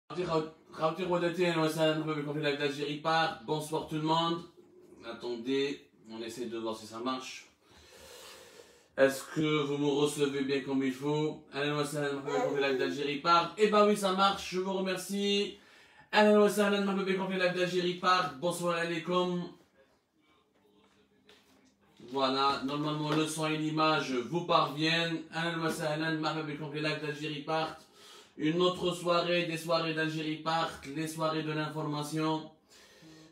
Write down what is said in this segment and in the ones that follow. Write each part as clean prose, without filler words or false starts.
Bonsoir tout le monde. Attendez, on essaie de voir si ça marche. Est-ce que vous me recevez bien comme il faut? Eh ben oui, ça marche, je vous remercie. Bonsoir alaikum. Voilà, normalement le son et l'image vous parviennent. Une autre soirée, des soirées d'Algérie Park, les soirées de l'information.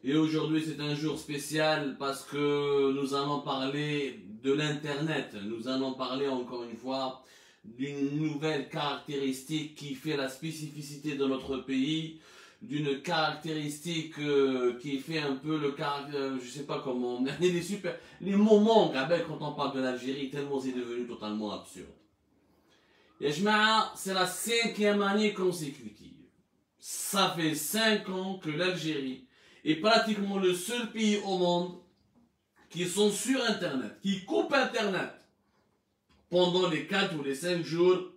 Et aujourd'hui c'est un jour spécial parce que nous allons parler de l'Internet. Nous allons parler encore une fois d'une nouvelle caractéristique qui fait la spécificité de notre pays, d'une caractéristique qui fait un peu le caractère, je sais pas comment, les mots manquent quand on parle de l'Algérie tellement c'est devenu totalement absurde. C'est la 5e année consécutive. Ça fait 5 ans que l'Algérie est pratiquement le seul pays au monde qui sont sur Internet, qui coupe Internet pendant les 4 ou les 5 jours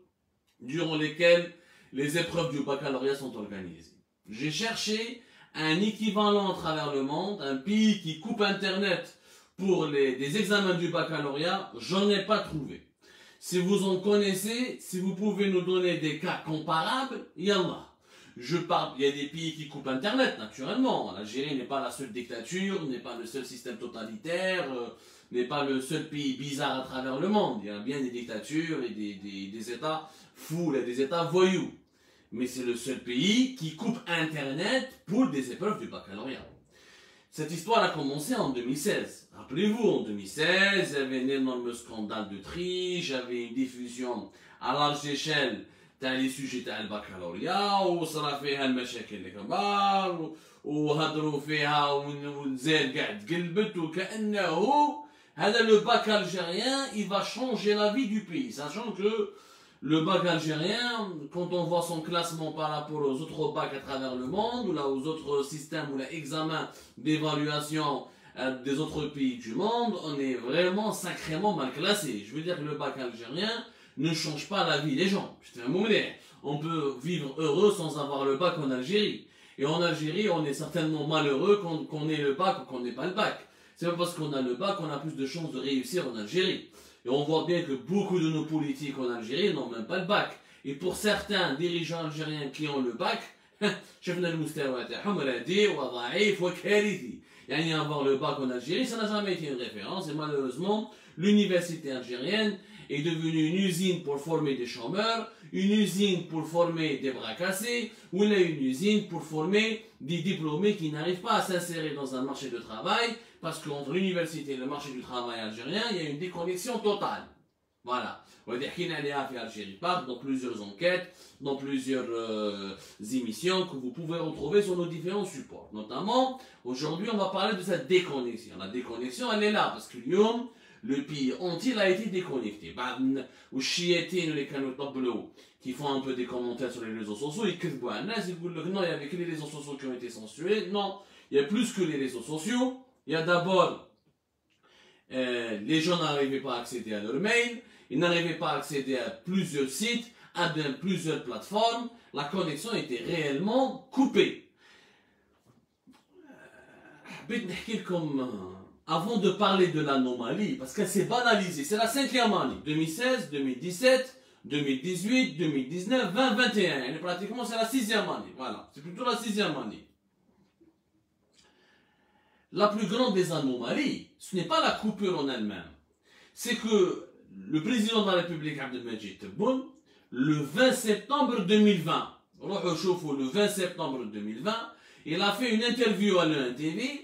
durant lesquels les épreuves du baccalauréat sont organisées. J'ai cherché un équivalent à travers le monde, un pays qui coupe Internet pour des examens du baccalauréat, j'en ai pas trouvé. Si vous en connaissez, si vous pouvez nous donner des cas comparables, il y en a. Il y a des pays qui coupent Internet, naturellement. L'Algérie n'est pas la seule dictature, n'est pas le seul système totalitaire, n'est pas le seul pays bizarre à travers le monde. Il y a bien des dictatures et des États fous, et des États voyous. Mais c'est le seul pays qui coupe Internet pour des épreuves du baccalauréat. Cette histoire a commencé en 2016. Rappelez-vous, en 2016, il y avait un énorme scandale de triche, il y avait une diffusion à large échelle les sujets du baccalauréat, وصرا فيها المشاكل الكبار وهضروا فيها والجزائر قاعد تقلبت وكأنه هذا le bac algérien, il va changer la vie du pays, sachant que le bac algérien, quand on voit son classement par rapport aux autres bacs à travers le monde, ou là aux autres systèmes ou l'examen d'évaluation des autres pays du monde, on est vraiment sacrément mal classé. Je veux dire que le bac algérien ne change pas la vie des gens. On peut vivre heureux sans avoir le bac en Algérie. Et en Algérie, on est certainement malheureux qu'on ait le bac ou qu'on n'ait pas le bac. C'est pas parce qu'on a le bac qu'on a plus de chances de réussir en Algérie. Et on voit bien que beaucoup de nos politiques en Algérie n'ont même pas le bac. Et pour certains dirigeants algériens qui ont le bac, avoir le bac en Algérie, ça n'a jamais été une référence. Et malheureusement, l'université algérienne est devenue une usine pour former des chômeurs, une usine pour former des bras cassés, ou une usine pour former des diplômés qui n'arrivent pas à s'insérer dans un marché de travail, parce qu'entre l'université et le marché du travail algérien, il y a une déconnexion totale. Voilà. On va dire qu'il y a Algérie Park dans plusieurs enquêtes, dans plusieurs émissions que vous pouvez retrouver sur nos différents supports. Notamment, aujourd'hui, on va parler de cette déconnexion. La déconnexion, elle est là, parce que le pays entier a été déconnecté. Ou chiétines, les canaux qui font un peu des commentaires sur les réseaux sociaux, ils disent non, il y avait que les réseaux sociaux qui ont été censurés. Non, il y a plus que les réseaux sociaux. Il y a d'abord, les gens n'arrivaient pas à accéder à leur mail, ils n'arrivaient pas à accéder à plusieurs sites, à plusieurs plateformes. La connexion était réellement coupée. Avant de parler de l'anomalie, parce qu'elle s'est banalisée, c'est la 5e année, 2016, 2017, 2018, 2019, 2021, et pratiquement c'est la 6e année, voilà, c'est plutôt la 6e année. La plus grande des anomalies, ce n'est pas la coupure en elle-même, c'est que le président de la République, Abdelmadjid Tebboune, le 20 septembre 2020, le 20 septembre 2020, il a fait une interview à l'ENTV.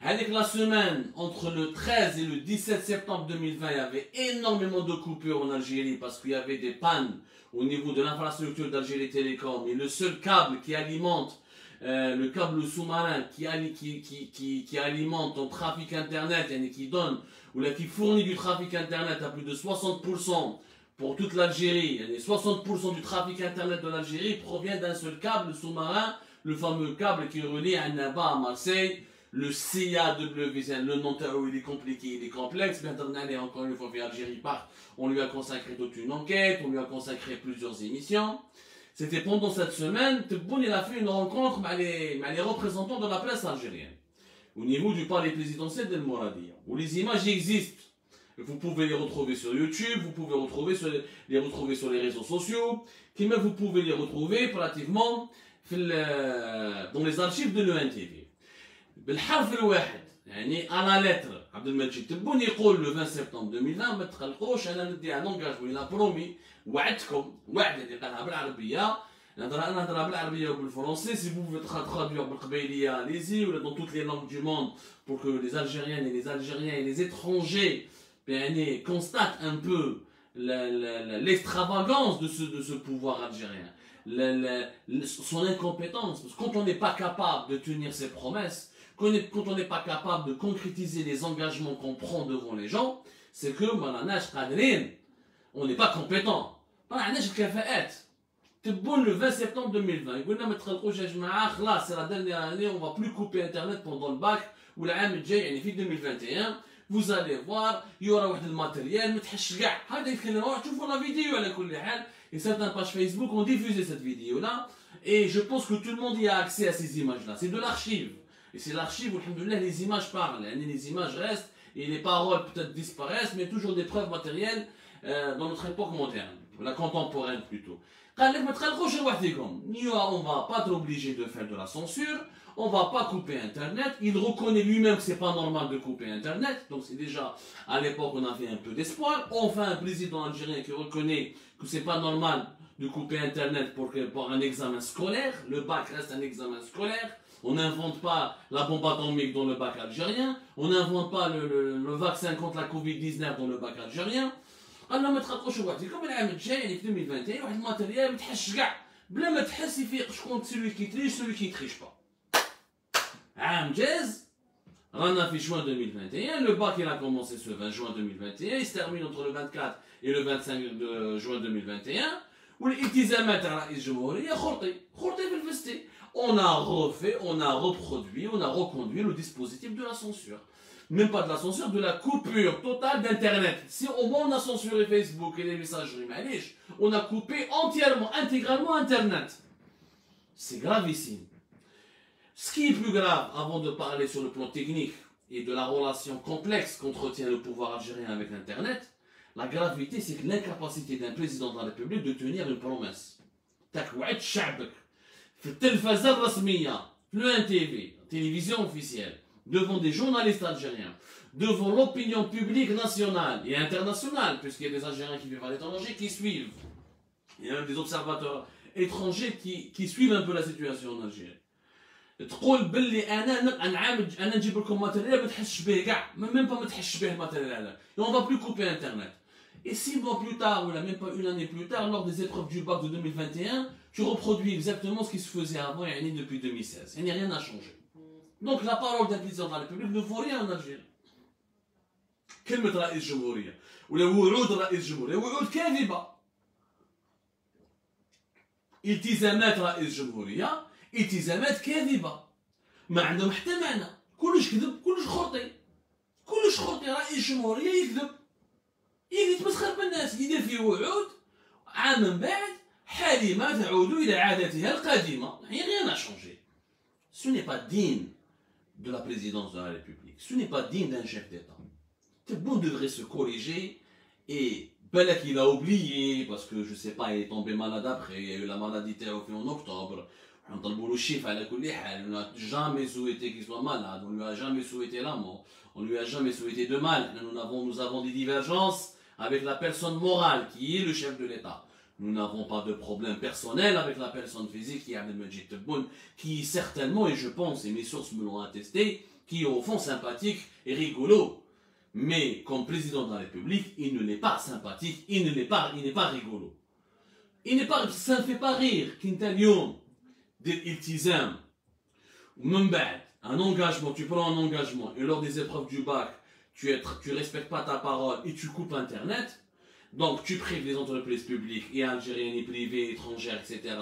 Avec la semaine, entre le 13 et le 17 septembre 2020, il y avait énormément de coupures en Algérie parce qu'il y avait des pannes au niveau de l'infrastructure d'Algérie Télécom. Et le seul câble qui alimente, le câble sous-marin qui alimente ton trafic Internet, et qui donne, ou là, qui fournit du trafic Internet à plus de 60% pour toute l'Algérie. 60% du trafic Internet de l'Algérie provient d'un seul câble sous-marin, le fameux câble qui relie Annaba à Marseille. Le CAWZ, le nom il est compliqué, il est complexe, bien entendu, encore une fois, Algérie Park, on lui a consacré toute une enquête, on lui a consacré plusieurs émissions. C'était pendant cette semaine, Tebboune il a fait une rencontre avec les représentants de la presse algérienne, au niveau du palais présidentiel d'El Mouradia, où les images existent. Vous pouvez les retrouver sur YouTube, vous pouvez les retrouver sur les réseaux sociaux, qui même vous pouvez les retrouver pratiquement dans les archives de l'ENTV. بالحرف الواحد يعني à la lettre عبد المجيد تبون يقول le 20 septembre 2020 ما تخلقوش انا ندي ان انجاجمون الى برومي وعدتكم وعد اللي قالها بالعربيه نهضرها بالعربيه وبالفرنسي si vous pouvez traduire بالقبيليه allez-y ou dans toutes les langues du monde pour que les Algériennes et les Algériens et les étrangers constatent un peu l'extravagance de ce pouvoir algérien, son incompétence. Parce que quand on n'est pas capable de tenir ses promesses, quand on n'est pas capable de concrétiser les engagements qu'on prend devant les gens, c'est que on n'est pas compétent. Le 20 septembre 2020, c'est la dernière année, on ne va plus couper Internet pendant le bac, ou la 2021. Vous allez voir, il y aura واحد الماتériel ما تحش كاع هذا يتكلموا تشوفوا la vidéo على كل حال et certaines pages Facebook ont diffusé cette vidéo là et je pense que tout le monde y a accès à ces images là, c'est de l'archive et c'est l'archive où alhamdoulilah les images parlent, les images restent et les paroles peut-être disparaissent mais toujours des preuves matérielles dans notre époque moderne, la contemporaine plutôt. قال لك ما تخلقوش لوحدكم, on va pas être obligé de faire de la censure, on va pas couper Internet. Il reconnaît lui-même que c'est pas normal de couper Internet. Donc c'est déjà, à l'époque, on avait un peu d'espoir. Enfin, un président algérien qui reconnaît que c'est pas normal de couper Internet pour un examen scolaire. Le bac reste un examen scolaire. On n'invente pas la bombe atomique dans le bac algérien. On n'invente pas le vaccin contre la Covid-19 dans le bac algérien. Alors, ما تخلقوش وحدكم العام الجاي يعني في 2021 واحد الماتيريال ما تحسش كاع بلا ما تحس يفيق شكون celui qui triche, celui qui triche pas. عام جاز رانا في juin 2021, le bac il a commencé ce 20 juin 2021, il se termine entre le 24 et le 25 de juin 2021 والالتزامات تاع رئيس الجمهورية خرطي في الفستي. On a refait, on a reproduit, on a reconduit le dispositif de la censure. Même pas de la censure, de la coupure totale d'Internet. Si au moins on a censuré Facebook et les messageries, on a coupé entièrement, intégralement Internet. C'est gravissime. Ce qui est plus grave, avant de parler sur le plan technique et de la relation complexe qu'entretient le pouvoir algérien avec Internet, la gravité, c'est que l'incapacité d'un président de la République de tenir une promesse. تكوعد شعبك في التلفزة الرسمية, le NTV, télévision officielle, devant des journalistes algériens, devant l'opinion publique nationale et internationale, puisqu'il y a des Algériens qui vivent à l'étranger qui suivent. Il y a même des observateurs étrangers qui suivent un peu la situation en Algérie. تقول باللي انا نجيب لكم ماتيريال ما تحسش به كاع, même pas ما تحسش به الماتيريال هذا, et on va plus couper Internet. Et 6 mois plus tard, ou même pas une année plus tard, lors des épreuves du bac de 2021, tu reproduis exactement ce qui se faisait avant et depuis 2016. Il n'y a rien à changer. Donc la parole d'un président de la République ne vaut rien en Algérie. كلمة رئيس جمهورية ولا وعود رئيس جمهورية وعود كاذبة. التزامات رئيس جمهورية التزامات كاذبة ما عندهم حتى معنى, كلش كذب, كلش خرطي رئيس جمهورية يكذب يتمسخر بالناس, يدير فيه وعود عام من بعد حالمة تعود إلى عادتها القديمة. Rien n'a changé. Ce n'est pas digne de la présidence de la République. Ce n'est pas digne d'un chef d'État. Tebboune devrait se corriger et Belek il a oublié parce que je sais pas, il est tombé malade après, il y a eu la maladie théophile en octobre. On n'a jamais souhaité qu'il soit malade, on lui a jamais souhaité la mort, on lui a jamais souhaité de mal. Nous avons des divergences avec la personne morale qui est le chef de l'État. Nous n'avons pas de problème personnel avec la personne physique qui est Abdelmejid Tebboune, qui certainement, et je pense, et mes sources me l'ont attesté, qui est au fond sympathique et rigolo. Mais comme président de la République, il ne l'est pas sympathique, il n'est pas rigolo. Ça ne fait pas rire qu'Intalion, d'iltizam, un engagement, tu prends un engagement, et lors des épreuves du bac, tu respectes pas ta parole et tu coupes Internet. Donc tu prives les entreprises publiques et algériennes et privées, étrangères, etc.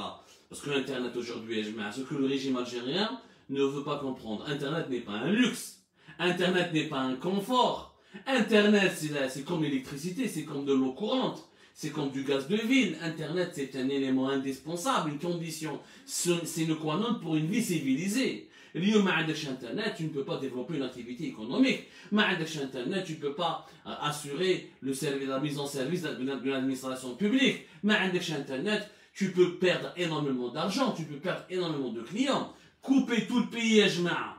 Parce que Internet aujourd'hui, ce que le régime algérien ne veut pas comprendre. Internet n'est pas un luxe. Internet n'est pas un confort. Internet, c'est comme l'électricité, c'est comme de l'eau courante. c'est comme du gaz de ville. Internet, c'est un élément indispensable, une condition sine qua non pour une vie civilisée. اليوم ما عندكش internet, tu ne peux pas développer une activité économique. ما عندكش internet, tu ne peux pas assurer la mise en service de l'administration publique. ما عندكش internet, tu peux perdre énormément d'argent, tu peux perdre énormément de clients. Couper tout le pays à Jma'a,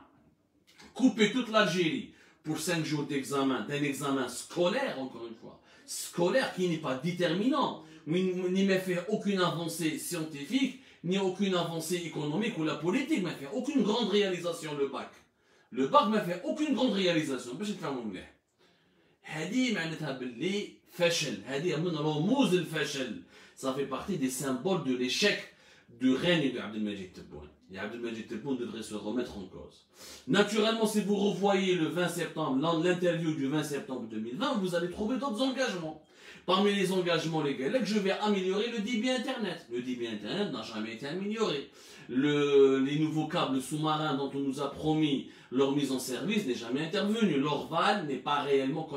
couper toute l'Algérie pour 5 jours d'examen, d'un examen scolaire, encore une fois, scolaire qui n'est pas déterminant, ni ne fait aucune avancée scientifique, ni aucune avancée économique ou la politique, ne fait aucune grande réalisation, le bac. Le bac ne fait aucune grande réalisation. باش نفهموا مليح. هذه معناتها باللي فشل، هذه من رموز الفشل. Ça fait partie des symboles de l'échec du règne de Abdelmajid Tebboune. Et Abdelmajid Tebboune devrait se remettre en cause. Naturellement, si vous revoyez le 20 septembre, l'interview du 20 septembre 2020, vous allez trouver d'autres engagements. Parmi les engagements légaux, je vais améliorer le débit Internet. Le débit Internet n'a jamais été amélioré. Les nouveaux câbles sous-marins dont on nous a promis leur mise en service n'est jamais intervenu. L'Orval n'est pas réellement,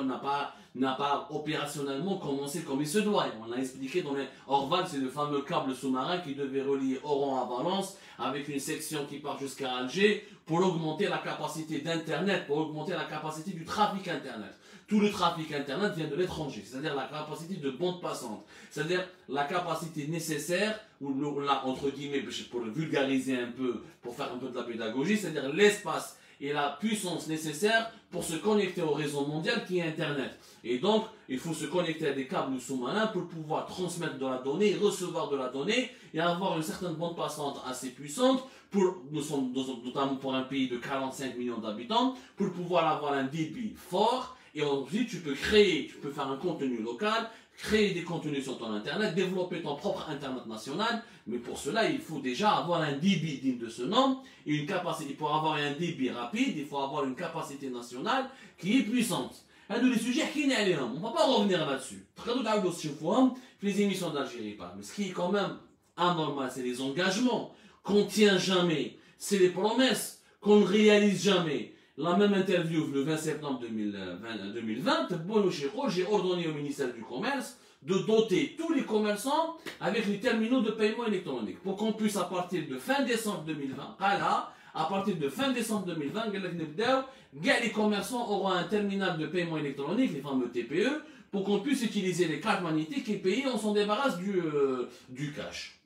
n'a pas opérationnellement commencé comme il se doit. On l'a expliqué dans les Orval, c'est le fameux câble sous-marin qui devait relier Oran à Valence avec une section qui part jusqu'à Alger pour augmenter la capacité d'Internet, pour augmenter la capacité du trafic Internet. Tout le trafic Internet vient de l'étranger, c'est-à-dire la capacité de bande passante, c'est-à-dire la capacité nécessaire, ou là, entre guillemets, pour le vulgariser un peu, pour faire un peu de la pédagogie, c'est-à-dire l'espace et la puissance nécessaire pour se connecter au réseau mondial qui est Internet. Et donc, il faut se connecter à des câbles sous-marins pour pouvoir transmettre de la donnée, recevoir de la donnée et avoir une certaine bande passante assez puissante, notamment pour un pays de 45 millions d'habitants, pour pouvoir avoir un débit fort. Et ensuite, tu peux faire un contenu local, créer des contenus sur ton Internet, développer ton propre Internet national. Mais pour cela, il faut déjà avoir un débit digne de ce nom et une capacité. Pour avoir un débit rapide, il faut avoir une capacité nationale qui est puissante. Un des sujets qui n'est pas, on ne va pas revenir là-dessus. Très bien, les émissions d'Algérie parlent. Mais ce qui est quand même anormal, c'est les engagements qu'on ne tient jamais. C'est les promesses qu'on ne réalise jamais. La même interview le 20 septembre 2020, j'ai ordonné au ministère du Commerce de doter tous les commerçants avec les terminaux de paiement électronique pour qu'on puisse, à partir de fin décembre 2020, à partir de fin décembre 2020, les commerçants auront un terminal de paiement électronique, les fameux TPE, pour qu'on puisse utiliser les cartes magnétiques et payer, on s'en débarrasse du cash.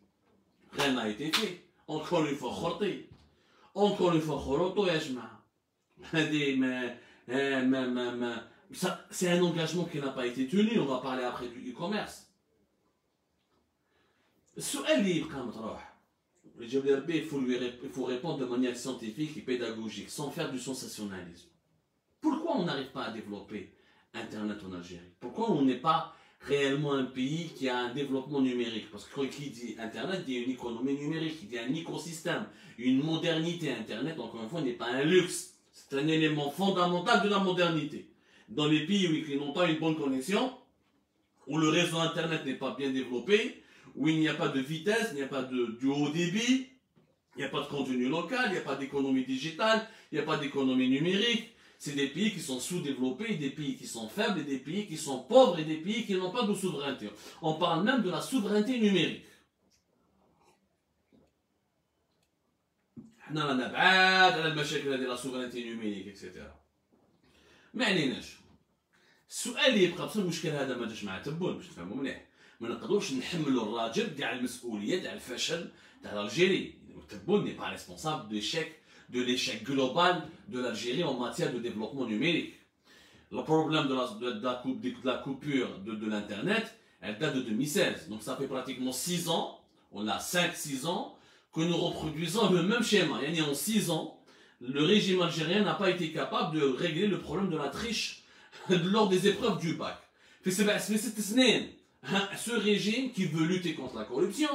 Rien n'a été fait. Encore une fois, khorti. Encore une fois, khoroto yajma. C'est un engagement qui n'a pas été tenu. On va parler après du e-commerce. Il faut répondre de manière scientifique et pédagogique, sans faire du sensationnalisme. Pourquoi on n'arrive pas à développer Internet en Algérie? Pourquoi on n'est pas réellement un pays qui a un développement numérique? Parce que qui dit Internet dit une économie numérique, il dit un écosystème, une modernité. Internet, encore une fois, n'est pas un luxe. C'est un élément fondamental de la modernité. Dans les pays qui n'ont pas une bonne connexion, où le réseau Internet n'est pas bien développé, où il n'y a pas de vitesse, il n'y a pas du haut débit, il n'y a pas de contenu local, il n'y a pas d'économie digitale, il n'y a pas d'économie numérique. C'est des pays qui sont sous-développés, des pays qui sont faibles, et des pays qui sont pauvres, et des pays qui n'ont pas de souveraineté. On parle même de la souveraineté numérique. احنا رانا بعاد على المشاكل هذه لا سوفرينتي نيميريك اكسيتيرا. ما عليناش. السؤال اللي يبقى بصح المشكل هذا ما جاش مع تبون باش تفهموا مليح. ما نقدروش نحملوا الراجل كاع المسؤوليه تاع الفشل تاع الجيري. تبون n'est pas responsable de l'échec global de l'Algérie en matière de développement numérique. Le problème de la coupure de l'Internet, elle date de 2016. Donc ça fait pratiquement 6 ans, on a 5-6 ans, que nous reproduisons le même schéma. Et en 6 ans, le régime algérien n'a pas été capable de régler le problème de la triche lors des épreuves du bac. Ce régime qui veut lutter contre la corruption,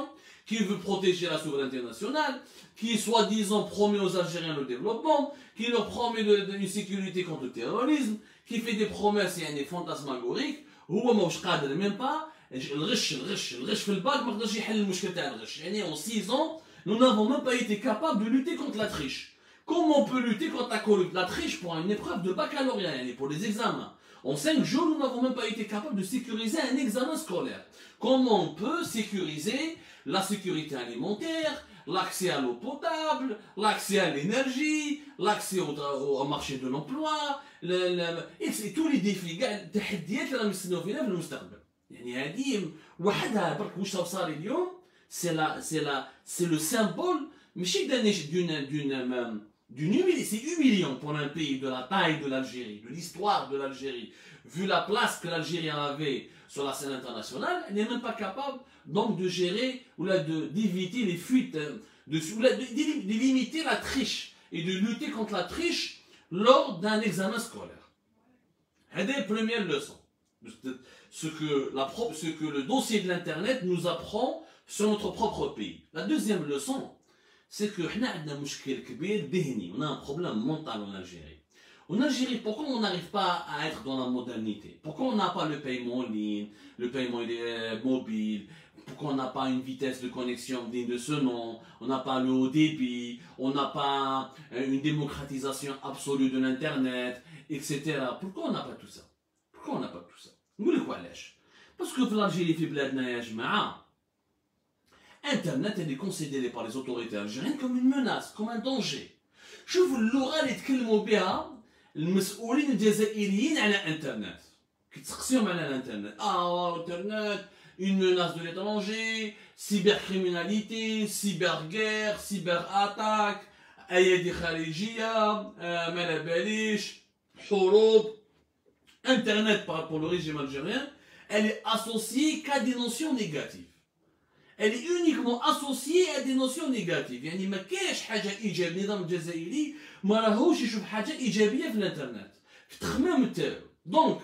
qui veut protéger la souveraineté nationale, qui soi-disant promet aux Algériens le développement, qui leur promet une sécurité contre le terrorisme, qui fait des promesses et fantasmagoriques, هو ماهوش قادر même pas الغش في الباك ما قدرش يحل المشكل تاع الغش. يعني en 6 ans, nous n'avons même pas été capables de lutter contre la triche. Comment on peut lutter contre la triche pour une épreuve de baccalauréat, pour les examens? En 5 jours, nous n'avons même pas été capables de sécuriser un examen scolaire. Comment on peut sécuriser la sécurité alimentaire, l'accès à l'eau potable, l'accès à l'énergie, l'accès au marché de l'emploi, et tous les défis التحديات اللي راهم يستناو فينا في المستقبل. يعني هذه وحدها برك واش صار اليوم c'est le symbole ماشي d'une humiliation. C'est humiliant pour un pays de la taille de l'Algérie, de l'histoire de l'Algérie, vu la place que l'Algérie avait sur la scène internationale, elle n'est même pas capable donc de gérer ou d'éviter les fuites, de limiter la triche et de lutter contre la triche lors d'un examen scolaire. C'est la première leçon. Ce que le dossier de l'Internet nous apprend sur notre propre pays. La deuxième leçon, c'est que on a un problème mental en Algérie. En Algérie, pourquoi on n'arrive pas à être dans la modernité? Pourquoi on n'a pas le paiement en ligne, le paiement mobile? Pourquoi on n'a pas une vitesse de connexion digne de ce nom? On n'a pas le haut débit, on n'a pas une démocratisation absolue de l'Internet, etc. Pourquoi on n'a pas tout ça? Pourquoi on n'a pas tout ça? Parce que l'Algérie fait bladna ya jma'a. Internet est considéré par les autorités algériennes comme une menace, comme un danger. شوفوا اللغه اللي يتكلموا بها المسؤولين الجزائريين على انترنت كيتسقسيهم على الانترنت انترنت une menace de l'étranger, cybercriminalité, cyberguerre, cyberattaque, ايادي خارجيه ما على باليش حروب. Internet pour le régime algérien, elle est associée qu'à des notions négatives. Elle est uniquement associée à des notions négatives. يعني ما كاينش حاجه ايجابيه. النظام الجزائري ما راهوش يشوف حاجه ايجابيه في الانترنت في التخمام تاعو. Donc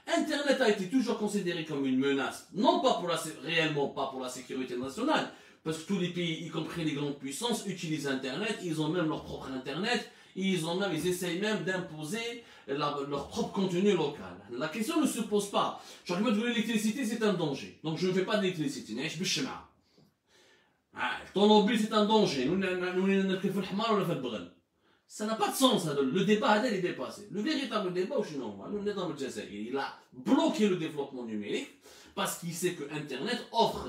Internet a été toujours considéré comme une menace, non pas réellement pas pour la sécurité nationale, parce que tous les pays, y compris les grandes puissances, utilisent Internet, ils ont même leur propre Internet, ils essayent même d'imposer leur propre contenu local. La question ne se pose pas. Genre, l'électricité, c'est un danger. Donc, je ne fais pas d'électricité. L'automobile, c'est un danger. Ça n'a pas de sens. Le débat est dépassé. Le véritable débat, il a bloqué le développement numérique parce qu'il sait que Internet offre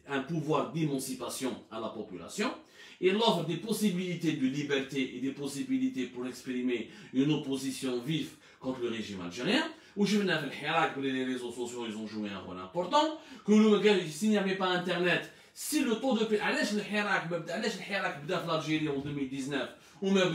un pouvoir d'émancipation à la population. Il offre des possibilités de liberté et des possibilités pour exprimer une opposition vive contre le régime algérien. Où je venais faire les réseaux sociaux, ils ont joué un rôle important. Que s'il n'y avait pas Internet, si le taux de l'Algérie en 2019 ou même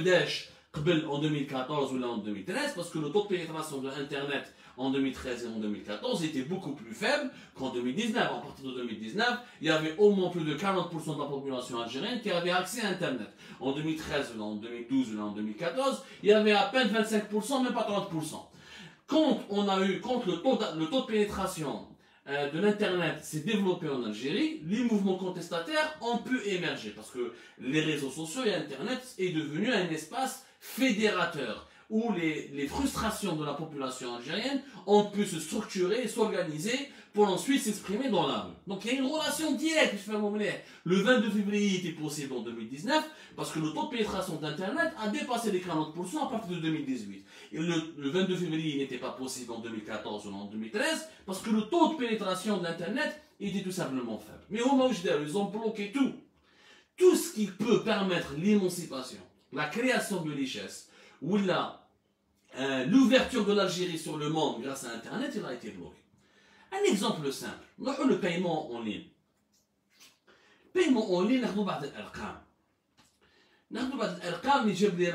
en 2014 ou en 2013, parce que le taux de pénétration de Internet en 2013 et en 2014 était beaucoup plus faible qu'en 2019. À partir de 2019, il y avait au moins plus de 40% de la population algérienne qui avait accès à Internet. En 2013 ou en 2012 ou en 2014, il y avait à peine 25%, même pas 30%. Quand le taux de pénétration de l'Internet s'est développé en Algérie, les mouvements contestataires ont pu émerger parce que les réseaux sociaux et Internet est devenu un espace fédérateur où les frustrations de la population algérienne ont pu se structurer et s'organiser pour ensuite s'exprimer dans la rue. Donc il y a une relation directe. Le 22 février était possible en 2019 parce que le taux de pénétration d'Internet a dépassé les 40% à partir de 2018. Et le 22 février n'était pas possible en 2014 ou en 2013 parce que le taux de pénétration d'Internet était tout simplement faible. Mais au moment où ils ont bloqué tout. Tout ce qui peut permettre l'émancipation, la création de richesses, ou l'ouverture de l'Algérie sur le monde grâce à Internet, il a été bloqué. Un exemple simple, le paiement en ligne. Paiement en ligne, nous avons des arqam. Nous avons des arqam, mais je vais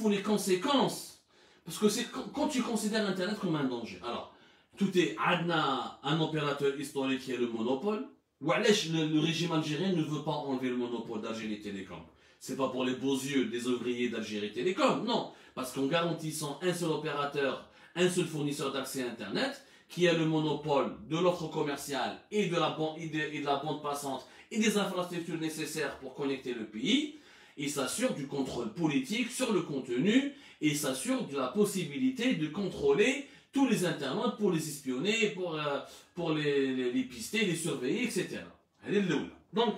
les conséquences. Parce que c'est quand tu considères Internet comme un danger. Alors, tout est un opérateur historique qui est le monopole. Le régime algérien ne veut pas enlever le monopole d'Algérie Télécom. C'est pas pour les beaux yeux des ouvriers d'Algérie Télécom, non. Parce qu'en garantissant un seul opérateur, un seul fournisseur d'accès à Internet, qui a le monopole de l'offre commerciale et de la bande passante et des infrastructures nécessaires pour connecter le pays, il s'assure du contrôle politique sur le contenu et s'assure de la possibilité de contrôler tous les internautes pour les espionner, pour les pister, les surveiller, etc. Donc,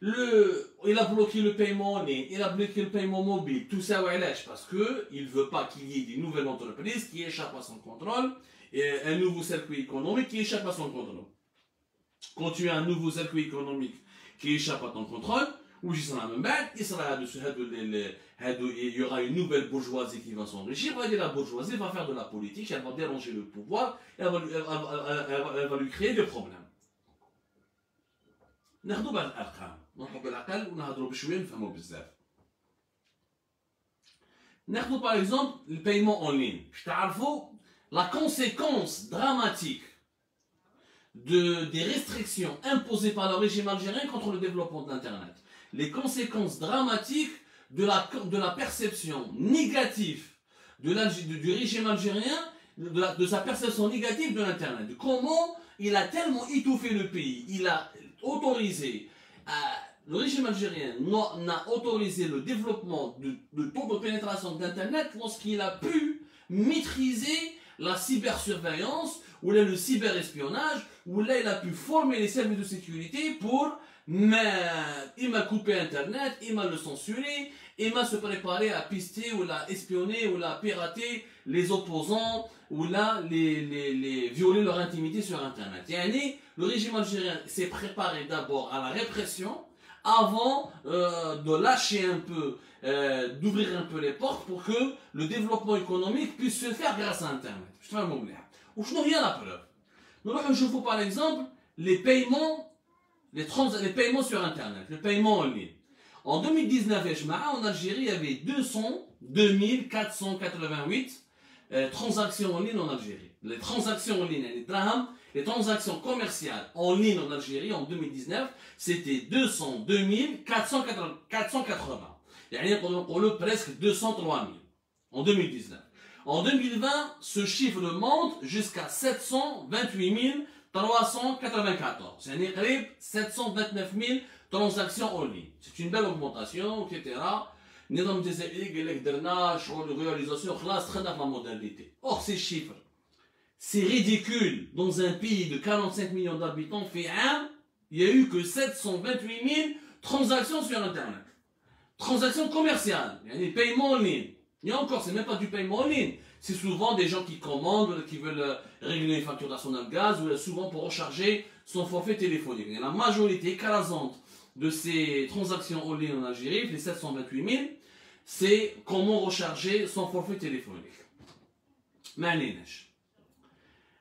il a bloqué le paiement en ligne, il a bloqué le paiement mobile, tout ça parce qu'il ne veut pas qu'il y ait des nouvelles entreprises qui échappent à son contrôle un nouveau circuit économique qui échappe à son contrôle. Quand tu as un nouveau circuit économique qui échappe à ton contrôle, il y aura une nouvelle bourgeoisie qui va s'enrichir, la bourgeoisie va faire de la politique, elle va déranger le pouvoir, et elle va lui créer des problèmes. ناخذوا بعض الارقام نروحوا بالعقل ونهضروا بشويه نفهموا بزاف. ناخذوا par exemple le paiement en ligne. تعرفوا la conséquence dramatique des restrictions imposées par le régime algérien contre le développement de l'internet. Les conséquences dramatiques de la perception négative du régime algérien, de sa perception négative de l'internet. De comment il a tellement étouffé le pays, il a autorisé, le régime algérien n'a autorisé le développement de taux de pénétration d'internet lorsqu'il a pu maîtriser la cybersurveillance ou là, le cyberespionnage, où là il a pu former les services de sécurité pour il m'a coupé internet, il m'a le censuré, il m'a se préparé à pister ou à espionner ou à pirater les opposants ou là les violer leur intimité sur internet. Le régime algérien s'est préparé d'abord à la répression avant de lâcher un peu, d'ouvrir un peu les portes pour que le développement économique puisse se faire grâce à internet. Je te fais un mot. Ou je n'ai rien à preuve. Je vous par exemple les paiements sur internet, le paiement en ligne. En 2019, en Algérie, il y avait 202 488 transactions en ligne en Algérie. Les transactions en ligne, les transactions commerciales en ligne en Algérie en 2019, c'était 202 480. On a presque 203 000 en 2019. En 2020, ce chiffre monte jusqu'à 728 394. C'est 729 000 transactions en ligne. C'est une belle augmentation, etc. Nidam Jazairi, Gelek Derna, réalisation, classe, très la modernité. Or, ces chiffres, c'est ridicule. Dans un pays de 45 millions d'habitants, il n'y a eu que 728 000 transactions sur Internet. Transactions commerciales, il y a des paiements en ligne. Et encore, c'est même pas du paiement en ligne. C'est souvent des gens qui commandent, qui veulent régler une facturation de gaz, ou souvent pour recharger son forfait téléphonique. Et la majorité écrasante de ces transactions en ligne en Algérie, les 728 000, c'est comment recharger son forfait téléphonique. Malinèche.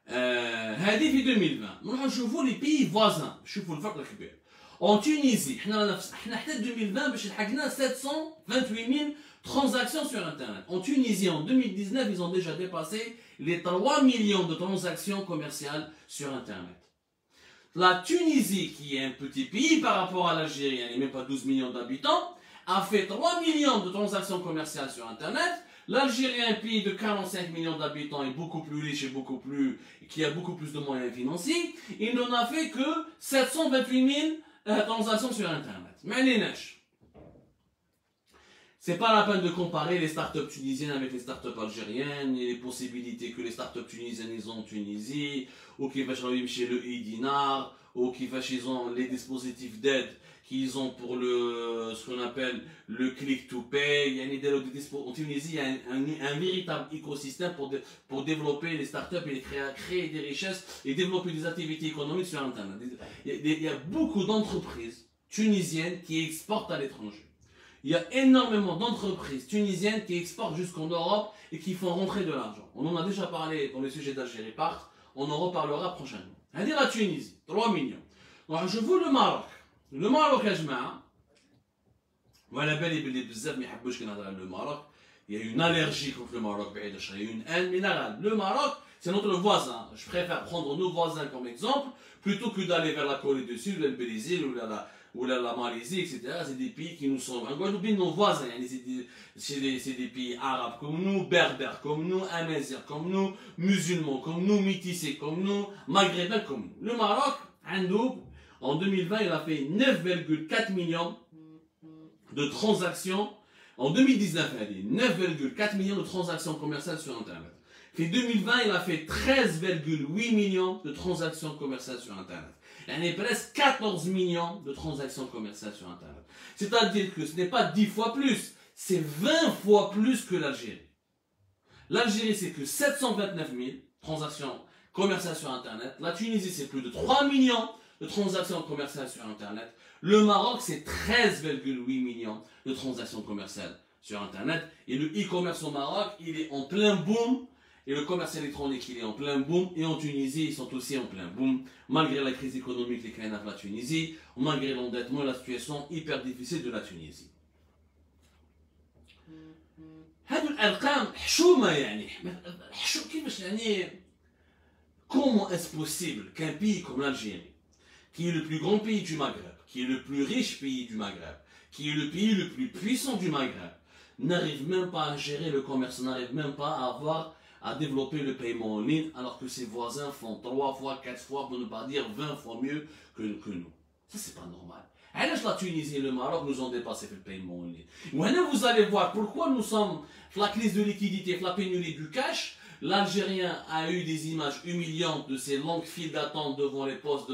هذه في 2020. نروح نشوفوا les pays voisins. شوفوا الفرق الكبير. En Tunisie, احنا حتى 2020 باش لحقنا 728 000 transactions sur Internet. En Tunisie, en 2019, ils ont déjà dépassé les 3 millions de transactions commerciales sur Internet. La Tunisie, qui est un petit pays par rapport à l'Algérie, elle n'est même pas 12 millions d'habitants, a fait 3 millions de transactions commerciales sur Internet. L'Algérie, un pays de 45 millions d'habitants, est beaucoup plus riche et qui a beaucoup plus de moyens financiers. Il n'en a fait que 728 000 transactions sur Internet. Mais les neiges. C'est pas la peine de comparer les startups tunisiennes avec les startups algériennes et les possibilités que les startups tunisiennes ils ont en Tunisie, ou qui vont chez le e-dinar, ou qui ils ont les dispositifs d'aide qu'ils ont pour ce qu'on appelle le click to pay. En Tunisie, il y a un véritable écosystème pour développer les startups et créer des richesses et développer des activités économiques sur Internet. Il y a beaucoup d'entreprises tunisiennes qui exportent à l'étranger. Il y a énormément d'entreprises tunisiennes qui exportent jusqu'en Europe et qui font rentrer de l'argent. On en a déjà parlé dans les sujets d'Algérie Part, on en reparlera prochainement. C'est-à-dire la Tunisie, 3 millions. Donc je vous le Maroc. Le Maroc, voilà, le Maroc, il y a une allergie contre le Maroc, il y a une haine minérale. Le Maroc, c'est notre voisin. Je préfère prendre nos voisins comme exemple plutôt que d'aller vers la Corée du Sud, le Brésil ou la Malaisie, etc. C'est des pays qui nous sont nos voisins. C'est des pays arabes comme nous, berbères comme nous, amazirs comme nous, musulmans comme nous, métissés comme nous, maghrébins comme nous. Le Maroc, en 2020, il a fait 9,4 millions de transactions. En 2019, il a dit 9,4 millions de transactions commerciales sur Internet. En 2020, il a fait 13,8 millions de transactions commerciales sur Internet. Il y a presque 14 millions de transactions commerciales sur Internet. C'est-à-dire que ce n'est pas 10 fois plus, c'est 20 fois plus que l'Algérie. L'Algérie, c'est que 729 000, transactions commerciales sur Internet. La Tunisie, c'est plus de 3 millions de transactions commerciales sur Internet. Le Maroc, c'est 13,8 millions de transactions commerciales sur Internet. Et le e-commerce au Maroc, il est en plein boom. Et le commerce électronique, il est en plein boom. Et en Tunisie, ils sont aussi en plein boom. Malgré la crise économique qui est la Tunisie, malgré l'endettement et la situation hyper difficile de la Tunisie. هذه الأرقام حشومة يعني كيفاش يعني comment est-ce possible qu'un pays comme l'Algérie, qui est le plus grand pays du Maghreb, qui est le plus riche pays du Maghreb, qui est le pays le plus puissant du Maghreb, n'arrive même pas à gérer le commerce, n'arrive même pas à développer le paiement en ligne, alors que ses voisins font 3 fois, 4 fois, pour ne pas dire 20 fois mieux que nous. Ça, c'est pas normal. Alors, la Tunisie et le Maroc nous ont dépassé le paiement en ligne. Maintenant, vous allez voir pourquoi nous sommes, la crise de liquidité, la pénurie du cash. L'Algérien a eu des images humiliantes de ces longues files d'attente devant les postes,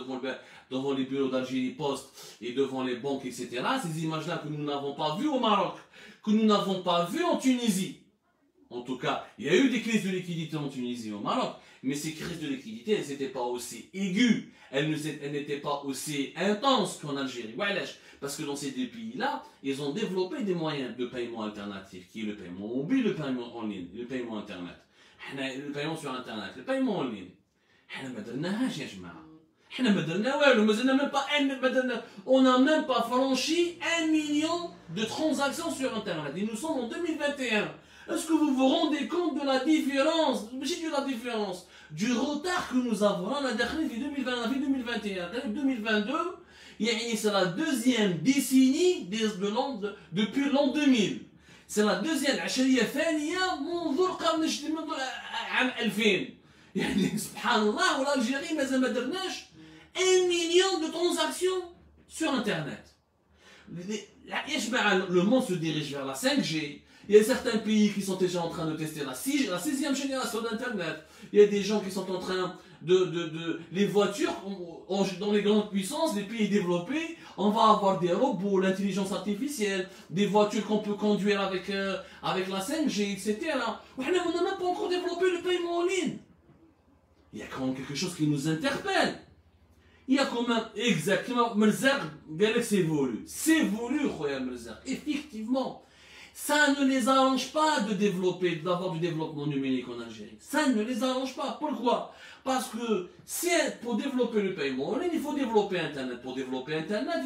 devant les bureaux d'Algérie Post et devant les banques, etc. Ces images-là que nous n'avons pas vues au Maroc, que nous n'avons pas vues en Tunisie. En tout cas, il y a eu des crises de liquidité en Tunisie et au Maroc, mais ces crises de liquidité, elles n'étaient pas aussi aiguës, elles n'étaient pas aussi intenses qu'en Algérie. Parce que dans ces deux pays-là, ils ont développé des moyens de paiement alternatifs, qui est le paiement mobile, le paiement en ligne, le paiement Internet. Le paiement sur Internet, le paiement en ligne. On n'a même pas franchi 1 million de transactions sur Internet. Et nous sommes en 2021. Est-ce que vous vous rendez compte de la différence, du retard que nous avons là, la dernière vie 2021, 2022, c'est la deuxième décennie depuis l'an 2000. C'est la deuxième عشرية ثانية منذ القرن منذ عام 2000. يعني سبحان الله والألجيري مازال ما درناش 1 million de transactions sur Internet. Le monde se dirige vers la 5G. Il y a certains pays qui sont déjà en train de tester la 6e génération d'Internet. Il y a des gens qui sont en train les voitures, dans les grandes puissances, les pays développés, on va avoir des robots, l'intelligence artificielle, des voitures qu'on peut conduire avec la 5G, etc. On n'a même pas encore développé le paiement en ligne. Il y a quand même quelque chose qui nous interpelle. Il y a quand même exactement, c'est voulu. C'est voulu, effectivement. Ça ne les arrange pas d'avoir du développement numérique en Algérie. Ça ne les arrange pas. Pourquoi? Parce que pour développer le paiement en ligne, il faut développer Internet. Pour développer Internet,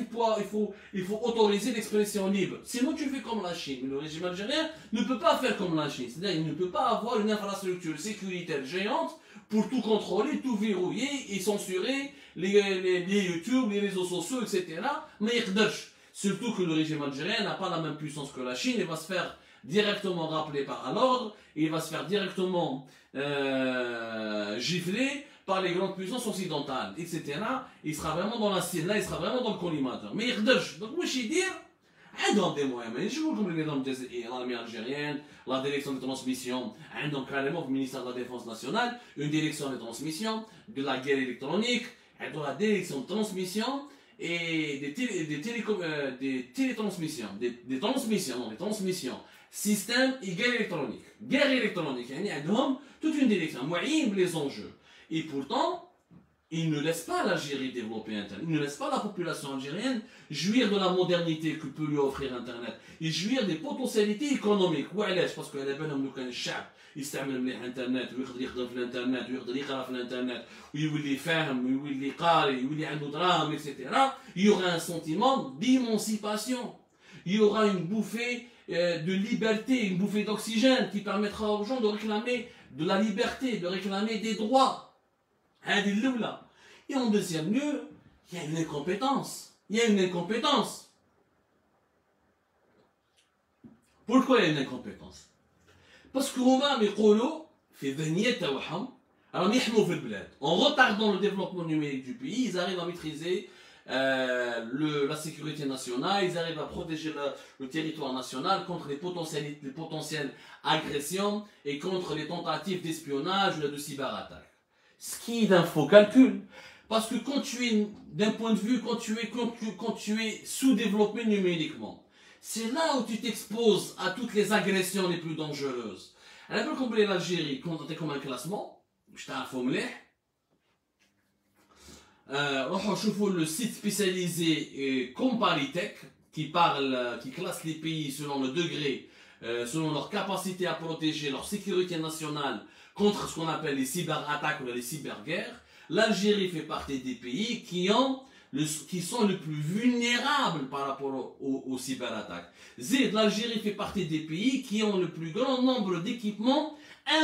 il faut autoriser l'expression libre. Sinon, tu fais comme la Chine. Le régime algérien ne peut pas faire comme la Chine. C'est-à-dire qu'il ne peut pas avoir une infrastructure sécuritaire géante pour tout contrôler, tout verrouiller et censurer les YouTube, les réseaux sociaux, etc. Mais surtout que le régime algérien n'a pas la même puissance que la Chine, il va se faire directement rappeler par l'ordre, il va se faire directement gifler par les grandes puissances occidentales, etc. Il sera vraiment dans la cible, là il sera vraiment dans le collimateur. Mais il donc moi je vais dire, عندهم des moyens, mais je vous comme l'armée algérienne, la direction de transmission, donc carrément le ministère de la Défense nationale, une direction de transmission, de la guerre électronique, la direction de transmission, et des télétransmissions, des transmissions, système et guerre électronique. Guerre électronique, il y a toute une direction, les enjeux. Et pourtant, ils ne laissent pas l'Algérie développer Internet. Ils ne laissent pas la population algérienne jouir de la modernité que peut lui offrir Internet. Et jouir des potentialités économiques. Parce que يستعمل مليح الانترنت ويقدر يخدم في الانترنت ويقدر يقرا في الانترنت ويولي فاهم ويولي قاري ويولي عنده دراهم etc. Il y aura un sentiment d'émancipation. Il y aura une bouffée de liberté, une bouffée d'oxygène qui permettra aux gens de réclamer de la liberté, de réclamer des droits. Et en deuxième lieu, il y a une incompétence. Pourquoi il y a une incompétence? Parce que هما يقولوا في ذهنية تاعهم راهم يحموا في البلاد. En retardant le développement numérique du pays, ils arrivent à maîtriser la sécurité nationale, ils arrivent à protéger le territoire national contre les potentielles agressions et contre les tentatives d'espionnage ou de cyberattaque. Ce qui est d'un faux calcul. Parce que quand tu es, d'un point de vue, quand tu es sous-développé numériquement, c'est là où tu t'exposes à toutes les agressions les plus dangereuses. Elle a pas compris l'Algérie, comme un classement, باش تعرفوا مليح روحوا شوفوا le site spécialisé Comparitech qui classe les pays selon le degré, selon leur capacité à protéger leur sécurité nationale contre ce qu'on appelle les cyberattaques ou les cyberguerres. L'Algérie fait partie des pays qui sont les plus vulnérables par rapport aux cyberattaques. L'Algérie fait partie des pays qui ont le plus grand nombre d'équipements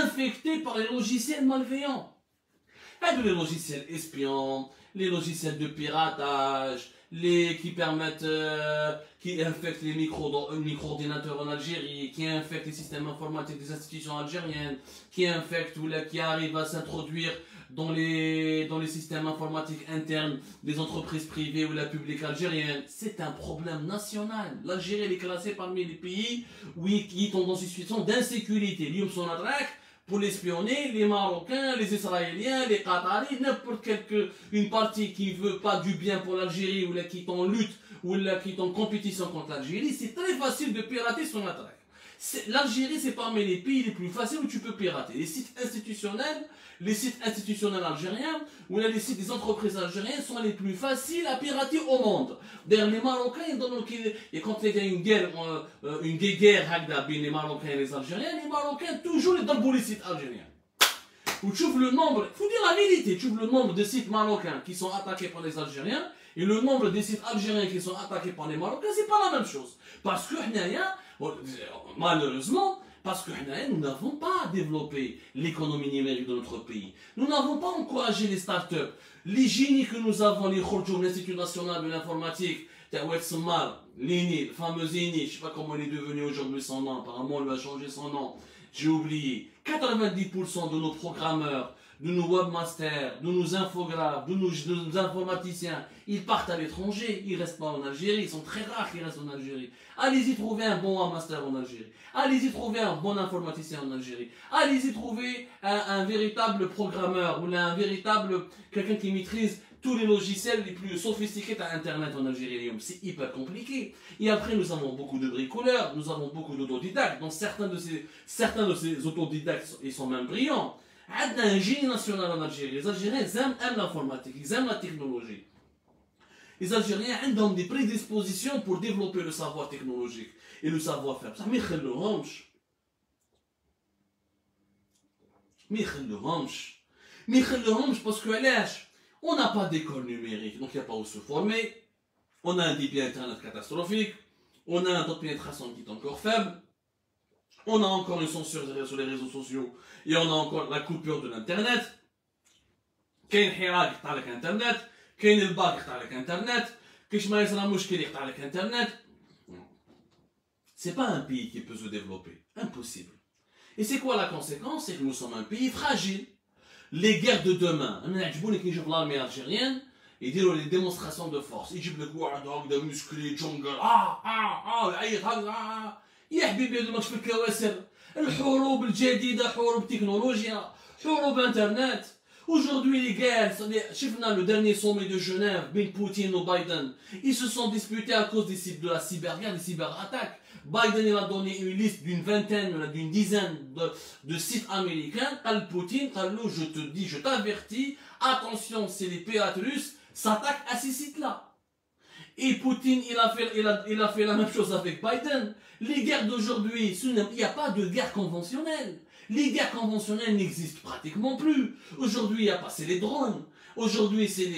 infectés par les logiciels malveillants. Les logiciels espions, les logiciels de piratage, qui permettent, qui infectent les micro-ordinateurs en Algérie, qui infectent les systèmes informatiques des institutions algériennes, qui infectent ou qui arrivent à s'introduire dans les systèmes informatiques internes des entreprises privées ou la publique algérienne. C'est un problème national. L'Algérie est classée parmi les pays qui sont dans une situation d'insécurité. L'Union son attaque pour l'espionner, les Marocains, les Israéliens, les Qataris, n'importe une partie qui veut pas du bien pour l'Algérie ou qui est en lutte ou qui est en compétition contre l'Algérie, c'est très facile de pirater son attaque. L'Algérie, c'est parmi les pays les plus faciles où tu peux pirater. Les sites institutionnels algériens ou les sites des entreprises algériennes sont les plus faciles à pirater au monde. D'ailleurs, les Marocains, et quand il y a une guerre entre les Marocains et les Algériens toujours les donnent les sites algériens. Tu trouves le nombre, il faut dire la vérité, tu trouves le nombre de sites marocains qui sont attaqués par les Algériens et le nombre de sites algériens qui sont attaqués par les Marocains, c'est pas la même chose. Parce que malheureusement, parce que nous n'avons pas développé l'économie numérique de notre pays. Nous n'avons pas encouragé les startups. Les génies que nous avons, les Khorjoum, l'Institut national de l'informatique, l'INI, le fameux INI, je ne sais pas comment il est devenu aujourd'hui son nom, apparemment il a changé son nom, j'ai oublié. 90% de nos programmeurs, de nos webmasters, de nos infographes, de nos informaticiens, ils partent à l'étranger, ils ne restent pas en Algérie, ils sont très rares qui restent en Algérie. Allez-y trouver un bon webmaster en Algérie, allez-y trouver un bon informaticien en Algérie, allez-y trouver un véritable programmeur ou quelqu'un qui maîtrise tous les logiciels les plus sophistiqués à Internet en Algérie. C'est hyper compliqué. Et après, nous avons beaucoup de bricoleurs, nous avons beaucoup d'autodidactes. Donc certains de ces autodidactes, ils sont même brillants. Il y a un génie national en Algérie. Les Algériens aiment l'informatique, ils aiment la technologie. Les Algériens ont des prédispositions pour développer le savoir technologique et le savoir-faire. Ça, mais parce que on n'a pas d'école numérique, donc il n'y a pas où se former. On a un débit internet catastrophique. On a un taux de pénétration qui est encore faible. On a encore une censure sur les réseaux sociaux. Et on a encore la coupure de l'internet. كاين حراك يقطع لك انترنت، كاين الباك يقطع لك انترنت، كاش ما يصرى مشكل يقطع لك انترنت. C'est pas un pays qui peut se développer, impossible. Et c'est quoi la conséquence? C'est que nous sommes un pays fragile. Les guerres de demain, انا يعجبوني كي نشوف l'armée algérienne يديروا les démonstrations de force، يجيب لك واحد هكذا مسكلي جونجل يعيط هكذا. يا حبيبي هذا ماكش في الكواسر. الحروب الجديدة حروب تكنولوجيا، حروب انترنت. Aujourd'hui les guerres, شفنا le dernier sommet de Genève, بين Poutine et Biden, ils se sont disputés à cause de la cyberguerre, des cyberattaques. Biden il a donné une liste d'une vingtaine, d'une dizaine de sites américains. Tal Poutine, je te dis, je t'avertis, attention, si les pirates russes s'attaquent à ces sites-là. Et Poutine, il a fait la même chose avec Biden. Les guerres d'aujourd'hui, il n'y a pas de guerre conventionnelle. Les guerres conventionnelles n'existent pratiquement plus. Aujourd'hui, il y a passé les drones. Aujourd'hui, c'est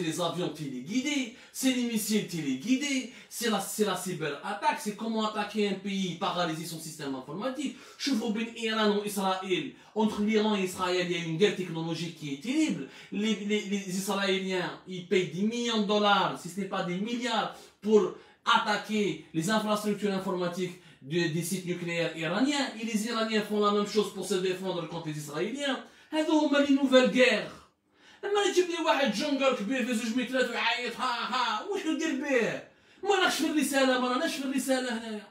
les avions téléguidés, c'est les missiles téléguidés, c'est la cyberattaque, c'est comment attaquer un pays, paralyser son système informatique. Je vois bien Iran et Israël. Entre l'Iran et Israël, il y a une guerre technologique qui est terrible. Les Israéliens, ils payent des millions de dollars, si ce n'est pas des milliards, pour attaquer les infrastructures informatiques des sites nucléaires iraniens. Et les Iraniens font la même chose pour se défendre contre les Israéliens. هذو les nouvelles guerres. لما يجيب لي واحد جونجل كبير في 2 مترات ويعيط ها واش ندير به؟ ما راكش في الرساله، ما راناش في الرساله هنايا،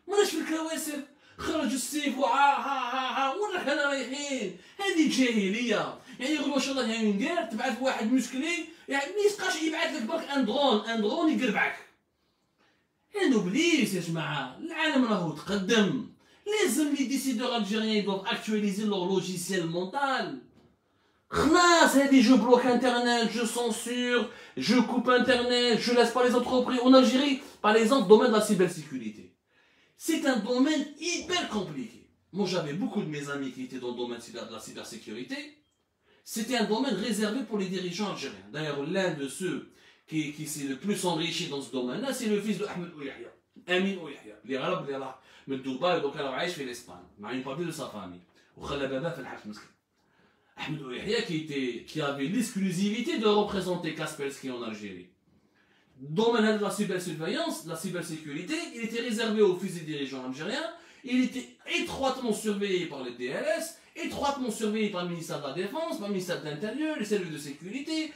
ما راناش في الكواسر. خرج السيف ها وين رانا رايحين؟ هذه جاهليه. يعني يقولوا ان شاء الله هاي ندير تبعث واحد مسكلي يعني ما يسقاش يبعث لك برك ان درون يقربعك. يا نوبليس يا جماعه، العالم راهو تقدم. لازم les décideurs algériens doivent actualiser leur logiciel mental. خلاص هذه je bloque internet, je censure, je coupe internet, je laisse pas les entreprises. En Algérie, par exemple, domaine de la cybersécurité. C'est un domaine hyper compliqué. Moi j'avais beaucoup de mes amis qui étaient dans le domaine de la cybersécurité. C'était un domaine réservé pour les dirigeants algériens. D'ailleurs, l'un de ceux qui s'est le plus enrichi dans ce domaine-là, c'est le fils de Ahmed Ouyahia, Amin Ouyahia. Les Arabes, les Arabes, mais Dubaï, donc elle a vécu en Espagne, mais une partie de sa famille. وخلى باباه في الحبس مسكين. Ahmed Ouyahia qui avait l'exclusivité de représenter Kaspersky en Algérie. Domaine de la cybersurveillance, de la cybersécurité, il était réservé aux fils des dirigeants algériens. Il était étroitement surveillé par les DLS, étroitement surveillé par le ministère de la Défense, par le ministère de l'Intérieur, les services de sécurité.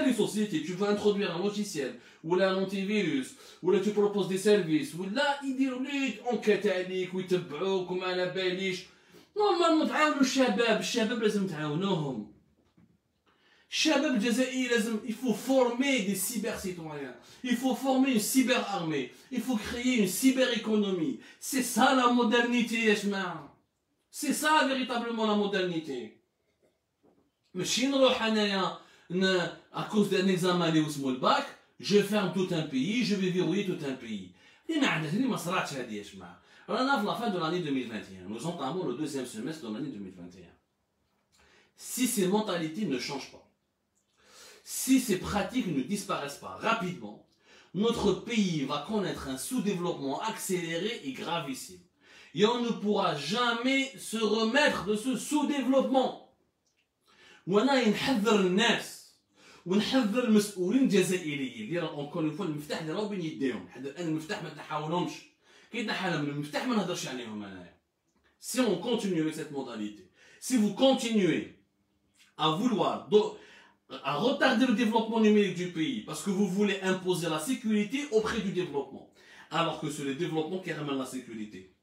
Les sociétés, tu veux introduire un logiciel, ou là un antivirus, ou là tu proposes des services, ou là ils disent enquête عليك ويتبعوك وما على باليش. نورمالمون تعاونوا الشباب لازم تعاونوهم. الشباب الجزائري لازم il faut former des cyber-citoyens. Il faut former une cyber-armée. Il faut créer une cyber-économie. C'est ça la modernité يا جماعة. C'est ça véritablement la modernité. ماشي نروح انايا à cause d'un examen اللي اسمه الباك je ferme tout un pays, je vais verrouiller tout un pays. اللي ما عندهاش اللي ما صراتش هذه يا جماعة. رانا في la fin de l'année 2021. Nous entamons le deuxième semestre de l'année 2021. Si ces mentalités ne changent pas, si ces pratiques ne disparaissent pas rapidement, notre pays va connaître un sous-développement accéléré et gravissime. Et on ne pourra jamais se remettre de ce sous-développement. وانا نحذر الناس ونحذر المسؤولين الجزائريين اللي راه اونكور اون فوا المفتاح اللي راهو بين يديهم، حذر ان المفتاح ما تحاولهمش، كي تحاول من المفتاح ما نهضرش عليهم انايا. Si on continue avec cette modalité, si vous continuez à vouloir à retarder le développement numérique du pays parce que vous voulez imposer la sécurité auprès du développement, alors que c'est le développement qui ramène la sécurité.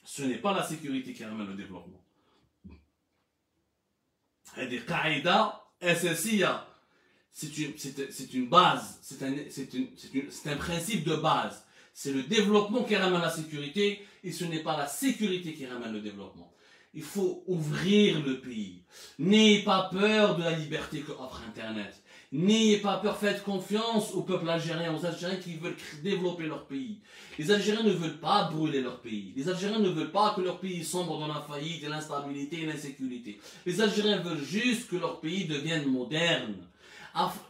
Ce n'est pas la sécurité qui ramène le développement. هذه قاعدة أساسية. C'est une base, c'est un principe de base. C'est le développement qui ramène la sécurité et ce n'est pas la sécurité qui ramène le développement. Il faut ouvrir le pays. N'ayez pas peur de la liberté qu'offre Internet. N'ayez pas peur, faites confiance au peuple algérien, aux Algériens qui veulent développer leur pays. Les Algériens ne veulent pas brûler leur pays. Les Algériens ne veulent pas que leur pays sombre dans la faillite, l'instabilité et l'insécurité. Les Algériens veulent juste que leur pays devienne moderne.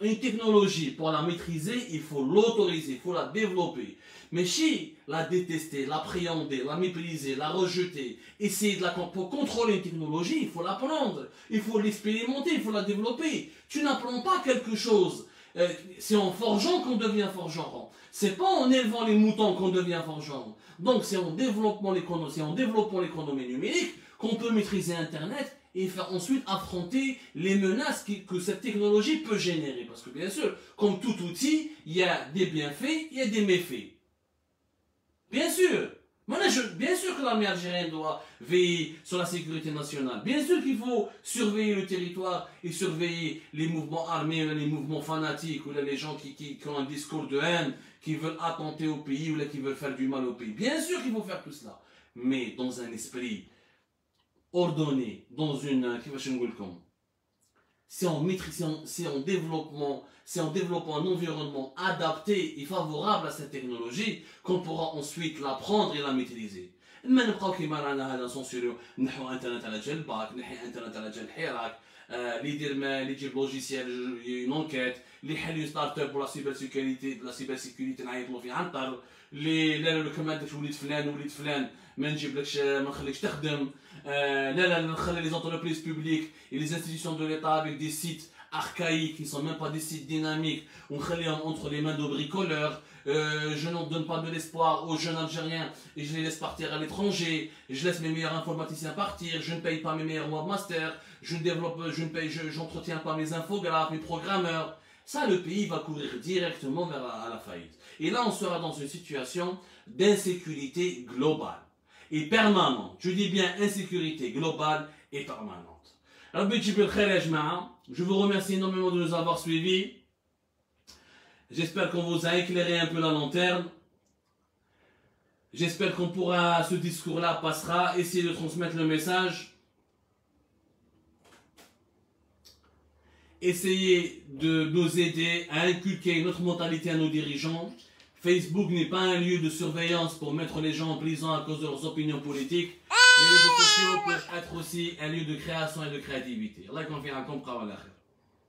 Une technologie, pour la maîtriser, il faut l'autoriser, il faut la développer. Mais si la détester, l'appréhender, la mépriser, la rejeter, essayer pour contrôler une technologie, il faut l'apprendre, il faut l'expérimenter, il faut la développer. Tu n'apprends pas quelque chose. C'est en forgeant qu'on devient forgeron. C'est pas en élevant les moutons qu'on devient forgeron. Donc c'est en développant l'économie numérique qu'on peut maîtriser Internet et faire ensuite affronter les menaces que cette technologie peut générer. Parce que bien sûr, comme tout outil, il y a des bienfaits, il y a des méfaits. Bien sûr. Bien sûr que l'armée algérienne doit veiller sur la sécurité nationale. Bien sûr qu'il faut surveiller le territoire et surveiller les mouvements armés, les mouvements fanatiques, ou les gens qui ont un discours de haine, qui veulent attenter au pays, ou qui veulent faire du mal au pays. Bien sûr qu'il faut faire tout cela. Mais dans un esprit ordonné, dans une... C'est en développant un environnement adapté et favorable à cette technologie qu'on pourra ensuite l'apprendre et la maîtriser. ما نبقاو كيما رانا هذا نسونسيريو نحو انترنت على جال باك، نحي انترنت على جال حراك، اللي يدير ما اللي يجيب لوجيسيال اون انكيت، اللي يحل ستارت اب ولا سيبر سيكوريتي نعيطلو في عنتر، اللي لا كما درت وليد فلان ما نجيبلكش ما نخليكش تخدم، لا نخلي les entreprises publiques et les institutions de l'État avec des sites archaïques qui ne sont même pas des sites dynamiques, on les entre les mains de bricoleurs. Je n'en donne pas de l'espoir aux jeunes Algériens et je les laisse partir à l'étranger, je laisse mes meilleurs informaticiens partir, je ne paye pas mes meilleurs webmasters, j'entretiens pas mes infographes, mes programmeurs. Ça, le pays va courir directement vers la faillite. Et là, on sera dans une situation d'insécurité globale et permanente. Je dis bien insécurité globale et permanente. Je vous remercie énormément de nous avoir suivis. J'espère qu'on vous a éclairé un peu la lanterne. J'espère qu'on pourra, ce discours-là passera, essayer de transmettre le message. essayer de nous aider à inculquer notre mentalité à nos dirigeants. Facebook n'est pas un lieu de surveillance pour mettre les gens en prison à cause de leurs opinions politiques. Les réseaux sociaux peuvent être aussi un lieu de création et de créativité. Allah qu'on fait un comprendre.